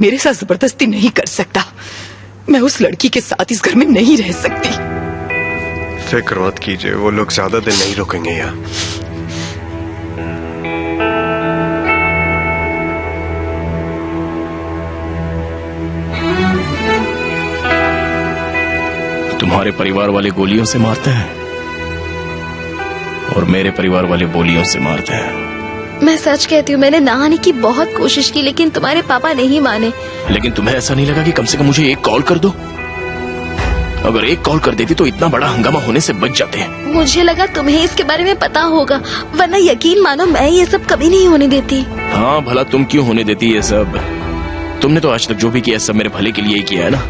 मेरे साथ जबरदस्ती नहीं कर सकता। मैं उस लड़की के साथ इस घर में नहीं रह सकती। फिक्र मत कीजिए, वो लोग ज्यादा दिन नहीं रुकेंगे यहाँ। तुम्हारे परिवार वाले गोलियों से मारते हैं और मेरे परिवार वाले बोलियों से मारते हैं। मैं सच कहती हूँ, मैंने ना आने की बहुत कोशिश की, लेकिन तुम्हारे पापा नहीं माने। लेकिन तुम्हें ऐसा नहीं लगा कि कम से कम मुझे एक कॉल कर दो? अगर एक कॉल कर देती तो इतना बड़ा हंगामा होने से बच जाते हैं। मुझे लगा तुम्हें इसके बारे में पता होगा, वरना यकीन मानो मैं ये सब कभी नहीं होने देती। हाँ, भला तुम क्यों होने देती ये सब? तुमने तो आज तक जो भी किया सब मेरे भले के लिए ही किया है ना।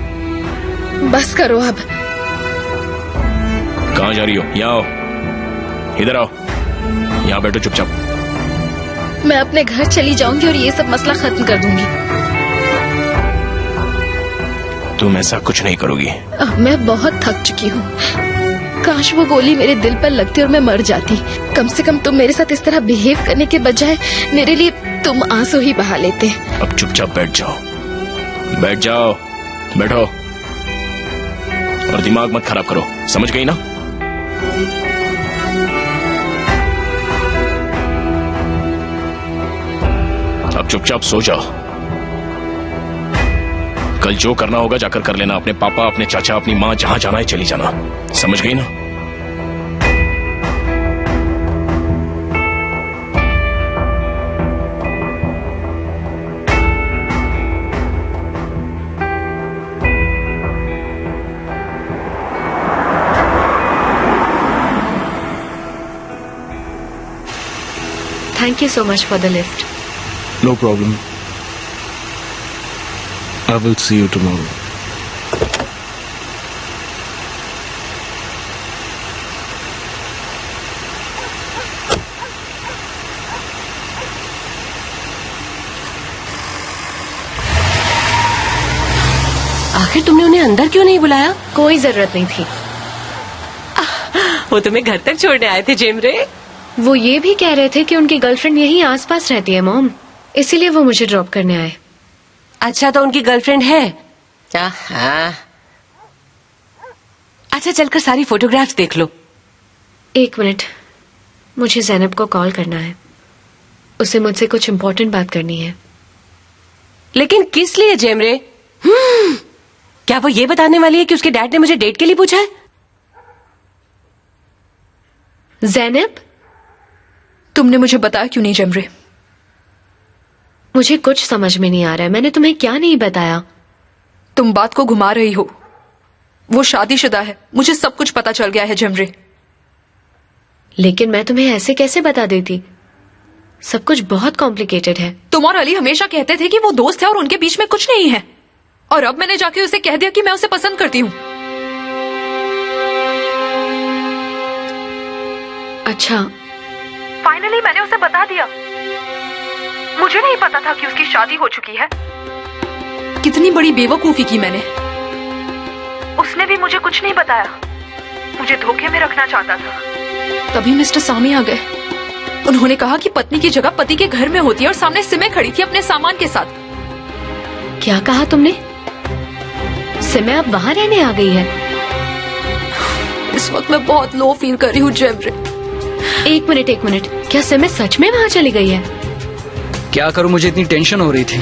बस करो अब। कहाँ जा रही हो? यहाँ आओ, इधर आओ, यहाँ बैठो चुपचाप। मैं अपने घर चली जाऊंगी और ये सब मसला खत्म कर दूंगी। तुम ऐसा कुछ नहीं करोगी। अब मैं बहुत थक चुकी हूँ। काश वो गोली मेरे दिल पर लगती और मैं मर जाती। कम से कम तुम मेरे साथ इस तरह बिहेव करने के बजाय मेरे लिए तुम आंसू ही बहा लेते। अब चुपचाप बैठ जाओ, बैठ जाओ, बैठो और दिमाग मत खराब करो, समझ गई ना? अब चुपचाप सो जाओ। कल जो करना होगा जाकर कर लेना। अपने पापा, अपने चाचा, अपनी माँ, जहां जाना है चली जाना, समझ गई ना? Thank you so much for the lift. No problem. I will see you tomorrow. आखिर तुमने उन्हें अंदर क्यों नहीं बुलाया? कोई जरूरत नहीं थी। वो तुम्हें घर तक छोड़ने आए थे जेमरे। वो ये भी कह रहे थे कि उनकी गर्लफ्रेंड यहीं आसपास रहती है मॉम, इसीलिए वो मुझे ड्रॉप करने आए। अच्छा, तो उनकी गर्लफ्रेंड है? हाँ। अच्छा, चलकर सारी फोटोग्राफ्स देख लो। एक मिनट, मुझे ज़ैनब को कॉल करना है। उसे मुझसे कुछ इम्पोर्टेंट बात करनी है। लेकिन किस लिए जेमरे? क्या वो ये बताने वाली है कि उसके डैड ने मुझे डेट के लिए पूछा है? ज़ैनब, तुमने मुझे बताया क्यों नहीं जेमरे? मुझे कुछ समझ में नहीं आ रहा है। मैंने तुम्हें क्या नहीं बताया? तुम बात को घुमा रही हो। वो शादीशुदा है, मुझे सब कुछ पता चल गया है जेमरे। लेकिन मैं तुम्हें ऐसे कैसे बता देती? सब कुछ बहुत कॉम्प्लिकेटेड है। तुम और अली हमेशा कहते थे कि वो दोस्त है और उनके बीच में कुछ नहीं है, और अब मैंने जाके उसे कह दिया कि मैं उसे पसंद करती हूँ। अच्छा, फाइनली मैंने उसे बता दिया। मुझे नहीं पता था कि उसकी शादी हो चुकी है। कितनी बड़ी बेवकूफी की मैंने। उसने भी मुझे कुछ नहीं बताया, मुझे धोखे में रखना चाहता था। तभी मिस्टर सामी आ गए। उन्होंने कहा कि पत्नी की जगह पति के घर में होती है, और सामने सिमे खड़ी थी अपने सामान के साथ। क्या कहा तुमने? सिमे अब वहां रहने आ गई है? इस वक्त मैं बहुत लो फील कर रही हूँ जेमरे। एक मिनट, क्या सिमे सच में वहां चली गई है? क्या करूं, मुझे इतनी टेंशन हो रही थी,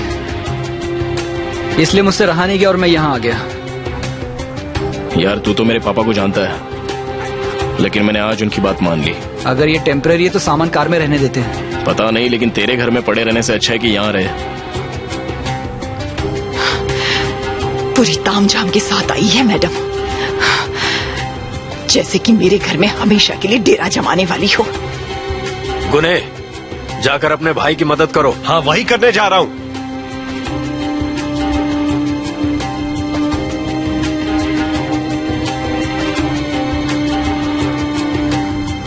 इसलिए मुझसे रहा नहीं गया और मैं यहाँ आ गया। यार, तू तो मेरे पापा को जानता है, लेकिन मैंने आज उनकी बात मान ली। अगर ये टेम्पररी है तो सामान कार में रहने देते हैं। पता नहीं, लेकिन तेरे घर में पड़े रहने से अच्छा है कि यहाँ रहे। पूरी तामझाम के साथ आई है मैडम, जैसे कि मेरे घर में हमेशा के लिए डेरा जमाने वाली हो। गुने, जाकर अपने भाई की मदद करो। हाँ, वही करने जा रहा हूँ।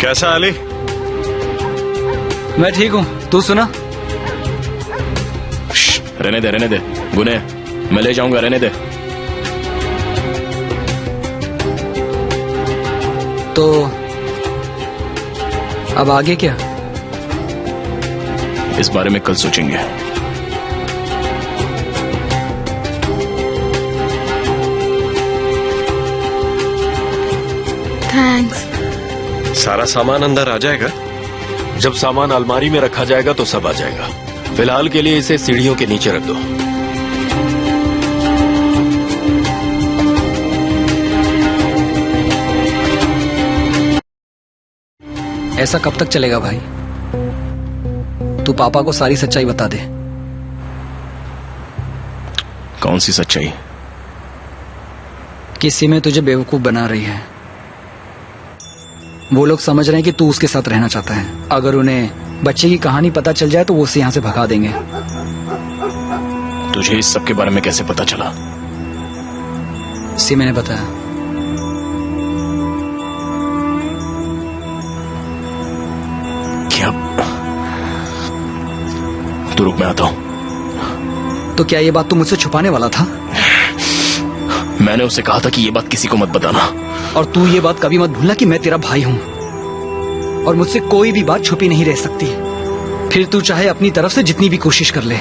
कैसा अली? मैं ठीक हूँ, तू सुना? रहने दे गुने, मैं ले जाऊंगा, रहने दे। तो अब आगे क्या? इस बारे में कल सोचेंगे। सारा सामान अंदर आ जाएगा? जब सामान अलमारी में रखा जाएगा तो सब आ जाएगा। फिलहाल के लिए इसे सीढ़ियों के नीचे रख दो। ऐसा कब तक चलेगा भाई? तू पापा को सारी सच्चाई बता दे। कौन सी सच्चाई? किसी में तुझे बेवकूफ बना रही है। वो लोग समझ रहे हैं कि तू उसके साथ रहना चाहता है। अगर उन्हें बच्चे की कहानी पता चल जाए तो वो उसे यहां से भगा देंगे। तुझे इस सब के बारे में कैसे पता चला? इसी मैंने बताया। क्या? तू रुक, मैं आता हूं। तो क्या ये बात तू मुझसे छुपाने वाला था? मैंने उसे कहा था कि ये बात किसी को मत बताना। और तू ये बात कभी मत भूलना कि मैं तेरा भाई हूं और मुझसे कोई भी बात छुपी नहीं रह सकती। फिर तू चाहे अपनी तरफ से जितनी भी कोशिश कर ले।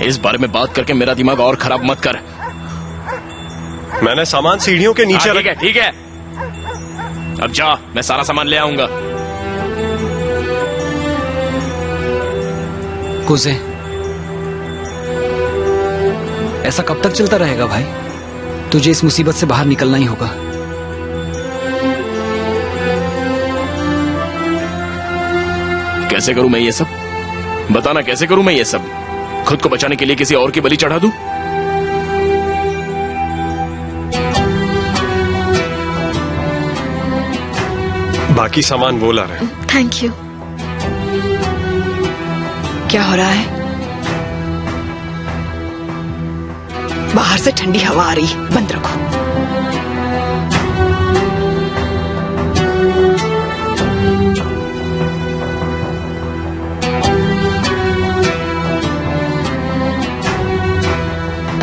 इस बारे में बात करके मेरा दिमाग और खराब मत कर। मैंने सामान सीढ़ियों के नीचे ठीक है, ठीक है। अब जा, मैं सारा सामान ले आऊंगा। कुसे, ऐसा कब तक चलता रहेगा भाई? तुझे इस मुसीबत से बाहर निकलना ही होगा। कैसे करूं मैं ये सब? बताना, कैसे करूं मैं ये सब? खुद को बचाने के लिए किसी और की बलि चढ़ा दूं? बाकी सामान वो ला रहे हैं। Thank you. क्या हो रहा है? बाहर से ठंडी हवा आ रही, बंद रखो।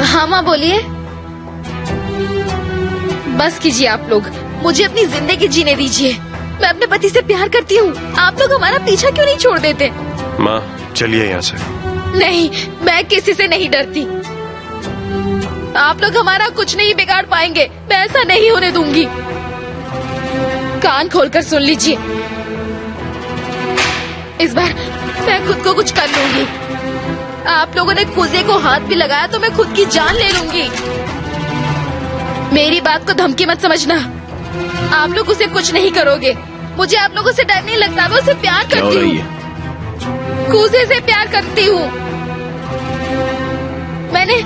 हाँ माँ बोलिए। बस कीजिए आप लोग, मुझे अपनी जिंदगी जीने दीजिए। मैं अपने पति से प्यार करती हूँ। आप लोग हमारा पीछा क्यों नहीं छोड़ देते? माँ चलिए यहाँ से। नहीं, मैं किसी से नहीं डरती। आप लोग हमारा कुछ नहीं बिगाड़ पाएंगे। मैं ऐसा नहीं होने दूंगी। कान खोलकर सुन लीजिए, इस बार मैं खुद को कुछ कर लूंगी। आप लोगों ने कुजे को हाथ भी लगाया तो मैं खुद की जान ले लूंगी। मेरी बात को धमकी मत समझना। आप लोग उसे कुछ नहीं करोगे। मुझे आप लोगों से डर नहीं लगता। मैं उसे प्यार करती हूँ। कुजे से प्यार करती हूँ। मैंने